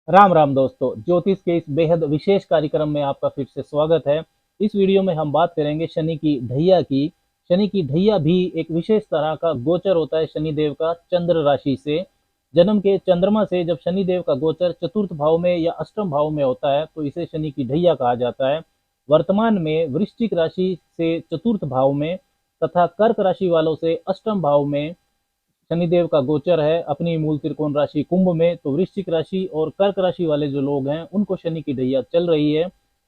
राम राम दोस्तों, ज्योतिष के इस बेहद विशेष कार्यक्रम में आपका फिर से स्वागत है। इस वीडियो में हम बात करेंगे शनि की ढैया की। शनि की ढैया भी एक विशेष तरह का गोचर होता है शनिदेव का चंद्र राशि से। जन्म के चंद्रमा से जब शनिदेव का गोचर चतुर्थ भाव में या अष्टम भाव में होता है तो इसे शनि की ढैया कहा जाता है। वर्तमान में वृश्चिक राशि से चतुर्थ भाव में तथा कर्क राशि वालों से अष्टम भाव में शनिदेव का गोचर है अपनी मूल त्रिकोण राशि कुंभ में। तो वृश्चिक राशि और कर्क राशि वाले जो लोग हैं उनको शनि की ढैया चल रही है।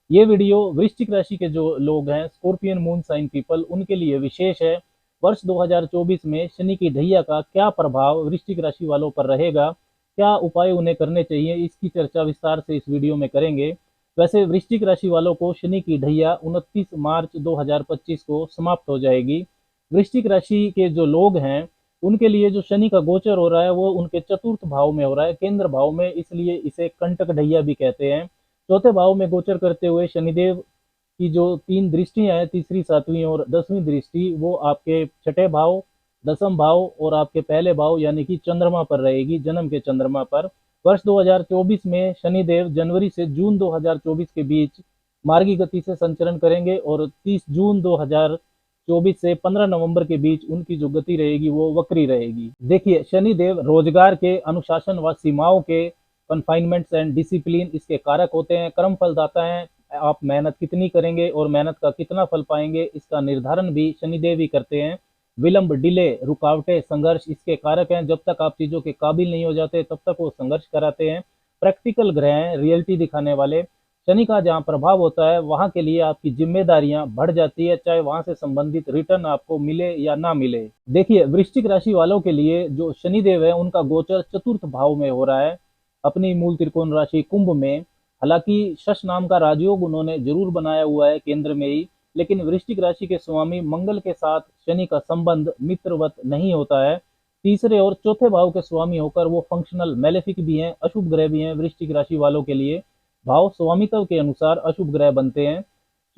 ये वीडियो वृश्चिक राशि के जो लोग हैं, स्कॉर्पियन मून साइन पीपल, उनके लिए विशेष है। वर्ष 2024 में शनि की ढैया का क्या प्रभाव वृश्चिक राशि वालों पर रहेगा, क्या उपाय उन्हें करने चाहिए, इसकी चर्चा विस्तार से इस वीडियो में करेंगे। वैसे वृश्चिक राशि वालों को शनि की ढैया 29 मार्च 2025 को समाप्त हो जाएगी। वृश्चिक राशि के जो लोग हैं उनके लिए जो शनि का गोचर हो रहा है वो उनके चतुर्थ भाव में हो रहा है, केंद्र भाव में, इसलिए इसे कंटक ढैया भी कहते हैं। चौथे भाव में गोचर करते हुए शनिदेव की जो तीन दृष्टियां हैं, तीसरी, सातवीं और 10वीं दृष्टि, वो आपके छठे भाव, दसम भाव और आपके पहले भाव यानी कि चंद्रमा पर रहेगी, जन्म के चंद्रमा पर। वर्ष 2024 में शनिदेव जनवरी से जून 2024 के बीच मार्गी गति से संचरण करेंगे और 30 जून 2024 से 15 नवंबर के बीच उनकी जो गति रहेगी वो वक्री रहेगी। देखिए, शनिदेव रोजगार के अनुशासन व सीमाओं के, कन्फाइनमेंट्स एंड डिसिप्लिन, इसके कारक होते हैं, कर्म फलदाता हैं। आप मेहनत कितनी करेंगे और मेहनत का कितना फल पाएंगे इसका निर्धारण भी शनिदेव ही करते हैं। विलंब, डिले, रुकावटें, संघर्ष इसके कारक हैं। जब तक आप चीजों के काबिल नहीं हो जाते तब तक वो संघर्ष कराते हैं। प्रैक्टिकल ग्रह हैं, रियलिटी दिखाने वाले। शनि का जहाँ प्रभाव होता है वहां के लिए आपकी जिम्मेदारियां बढ़ जाती है, चाहे वहां से संबंधित रिटर्न आपको मिले या ना मिले। देखिए, वृश्चिक राशि वालों के लिए जो शनिदेव है उनका गोचर चतुर्थ भाव में हो रहा है अपनी मूल त्रिकोण राशि कुंभ में। हालांकि शश नाम का राजयोग उन्होंने जरूर बनाया हुआ है केंद्र में ही, लेकिन वृश्चिक राशि के स्वामी मंगल के साथ शनि का संबंध मित्रवत नहीं होता है। तीसरे और चौथे भाव के स्वामी होकर वो फंक्शनल मेलेफिक भी हैं, अशुभ ग्रह भी हैं वृश्चिक राशि वालों के लिए। भाव स्वामित्व के अनुसार अशुभ ग्रह बनते हैं।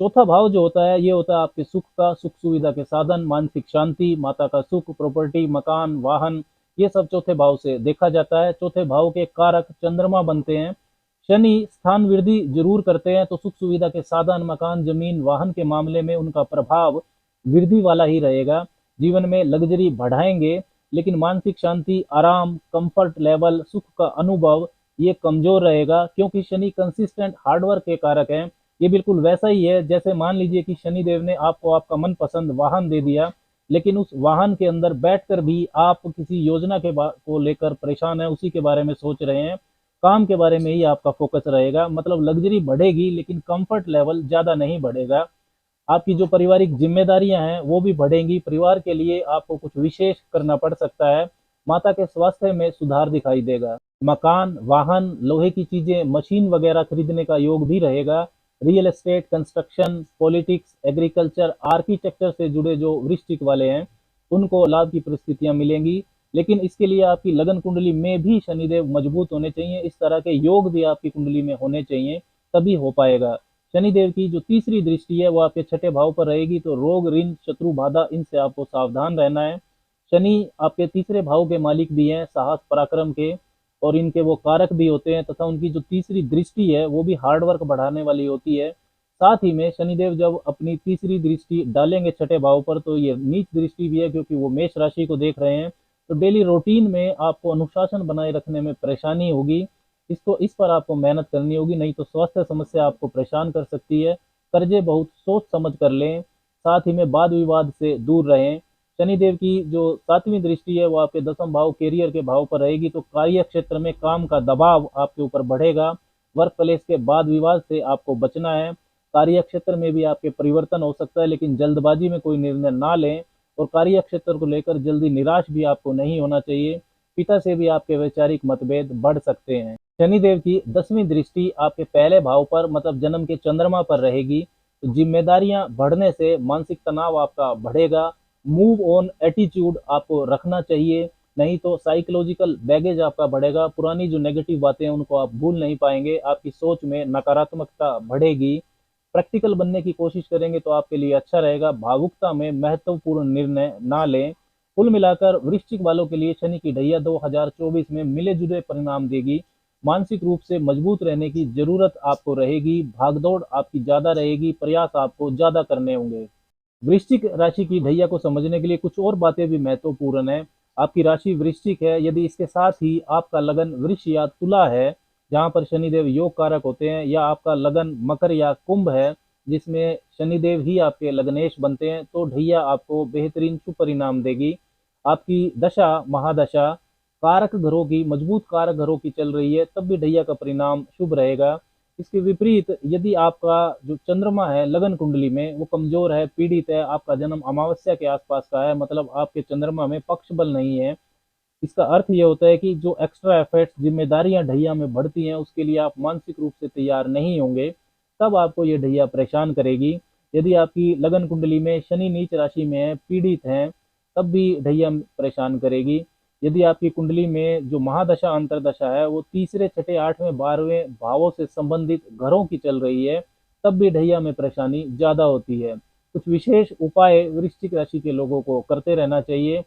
चौथा भाव जो होता है ये होता है आपके सुख का, सुख सुविधा के साधन, मानसिक शांति, माता का सुख, प्रॉपर्टी, मकान, वाहन, ये सब चौथे भाव से देखा जाता है। चौथे भाव के कारक चंद्रमा बनते हैं। शनि स्थान वृद्धि जरूर करते हैं, तो सुख सुविधा के साधन, मकान, जमीन, वाहन के मामले में उनका प्रभाव वृद्धि वाला ही रहेगा। जीवन में लग्जरी बढ़ाएंगे, लेकिन मानसिक शांति, आराम, कंफर्ट लेवल, सुख का अनुभव ये कमजोर रहेगा, क्योंकि शनि कंसिस्टेंट हार्डवर्क के कारक हैं। ये बिल्कुल वैसा ही है जैसे मान लीजिए कि शनि देव ने आपको आपका मनपसंद वाहन दे दिया, लेकिन उस वाहन के अंदर बैठकर भी आप किसी योजना के को लेकर परेशान है, उसी के बारे में सोच रहे हैं, काम के बारे में ही आपका फोकस रहेगा। मतलब लग्जरी बढ़ेगी लेकिन कंफर्ट लेवल ज्यादा नहीं बढ़ेगा। आपकी जो पारिवारिक जिम्मेदारियां हैं वो भी बढ़ेंगी, परिवार के लिए आपको कुछ विशेष करना पड़ सकता है। माता के स्वास्थ्य में सुधार दिखाई देगा। मकान, वाहन, लोहे की चीजें, मशीन वगैरह खरीदने का योग भी रहेगा। Real estate, construction, politics, agriculture, architecture से जुड़े जो वृश्चिक वाले हैं उनको लाभ की परिस्थितियां मिलेंगी, लेकिन इसके लिए आपकी लगन कुंडली में भी शनिदेव मजबूत होने चाहिए। इस तरह के योग भी आपकी कुंडली में होने चाहिए, तभी हो पाएगा। शनिदेव की जो तीसरी दृष्टि है वो आपके छठे भाव पर रहेगी, तो रोग, ऋण, शत्रु, बाधा, इनसे आपको सावधान रहना है। शनि आपके तीसरे भाव के मालिक भी हैं, साहस, पराक्रम के, और इनके वो कारक भी होते हैं, तथा उनकी जो तीसरी दृष्टि है वो भी हार्डवर्क बढ़ाने वाली होती है। साथ ही में शनिदेव जब अपनी तीसरी दृष्टि डालेंगे छठे भाव पर तो ये नीच दृष्टि भी है, क्योंकि वो मेष राशि को देख रहे हैं। तो डेली रूटीन में आपको अनुशासन बनाए रखने में परेशानी होगी, इसको इस पर आपको मेहनत करनी होगी, नहीं तो स्वास्थ्य समस्या आपको परेशान कर सकती है। कर्जे बहुत सोच समझ कर लें, साथ ही में वाद विवाद से दूर रहें। शनिदेव की जो सातवीं दृष्टि है वो आपके दसम भाव, कैरियर के भाव पर रहेगी, तो कार्य क्षेत्र में काम का दबाव आपके ऊपर बढ़ेगा। वर्क प्लेस के वाद विवाद से आपको बचना है। कार्य क्षेत्र में भी आपके परिवर्तन हो सकता है, लेकिन जल्दबाजी में कोई निर्णय ना लें, और कार्य क्षेत्र को लेकर जल्दी निराश भी आपको नहीं होना चाहिए। पिता से भी आपके वैचारिक मतभेद बढ़ सकते हैं। शनिदेव की 10वीं दृष्टि आपके पहले भाव पर, मतलब जन्म के चंद्रमा पर रहेगी, तो जिम्मेदारियां बढ़ने से मानसिक तनाव आपका बढ़ेगा। मूव ऑन एटीट्यूड आपको रखना चाहिए, नहीं तो साइकोलॉजिकल बैगेज आपका बढ़ेगा। पुरानी जो नेगेटिव बातें हैं उनको आप भूल नहीं पाएंगे, आपकी सोच में नकारात्मकता बढ़ेगी। प्रैक्टिकल बनने की कोशिश करेंगे तो आपके लिए अच्छा रहेगा। भावुकता में महत्वपूर्ण निर्णय ना लें। कुल मिलाकर वृश्चिक वालों के लिए शनि की ढैया 2024 में मिले जुले परिणाम देगी। मानसिक रूप से मजबूत रहने की जरूरत आपको रहेगी, भागदौड़ आपकी ज्यादा रहेगी, प्रयास आपको ज्यादा करने होंगे। वृश्चिक राशि की ढैया को समझने के लिए कुछ और बातें भी महत्वपूर्ण है। आपकी राशि वृश्चिक है, यदि इसके साथ ही आपका लगन वृष या तुला है, जहां पर शनिदेव योग कारक होते हैं, या आपका लगन मकर या कुंभ है, जिसमें शनिदेव ही आपके लग्नेश बनते हैं, तो ढैया आपको बेहतरीन शुभ परिणाम देगी। आपकी दशा महादशा कारक घरों की, मजबूत कारक घरों की चल रही है, तब भी ढैया का परिणाम शुभ रहेगा। इसके विपरीत यदि आपका जो चंद्रमा है लगन कुंडली में वो कमजोर है, पीड़ित है, आपका जन्म अमावस्या के आसपास का है, मतलब आपके चंद्रमा में पक्ष बल नहीं है, इसका अर्थ ये होता है कि जो एक्स्ट्रा एफर्ट्स जिम्मेदारियां ढैया में बढ़ती हैं उसके लिए आप मानसिक रूप से तैयार नहीं होंगे, तब आपको ये ढैया परेशान करेगी। यदि आपकी लगन कुंडली में शनि नीच राशि में है, पीड़ित हैं, तब भी ढैया परेशान करेगी। यदि आपकी कुंडली में जो महादशा अंतरदशा है वो तीसरे छठे आठवें बारहवें भावों से संबंधित घरों की चल रही है, तब भी ढैया में परेशानी ज्यादा होती है। कुछ विशेष उपाय वृश्चिक राशि के लोगों को करते रहना चाहिए।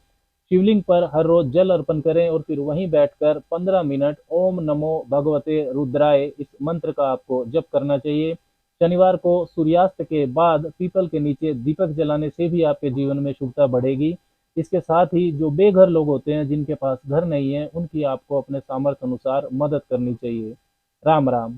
शिवलिंग पर हर रोज जल अर्पण करें और फिर वहीं बैठकर 15 मिनट ओम नमो भगवते रुद्राय इस मंत्र का आपको जप करना चाहिए। शनिवार को सूर्यास्त के बाद पीपल के नीचे दीपक जलाने से भी आपके जीवन में शुभता बढ़ेगी। इसके साथ ही जो बेघर लोग होते हैं, जिनके पास घर नहीं है, उनकी आपको अपने सामर्थ्य अनुसार मदद करनी चाहिए। राम राम।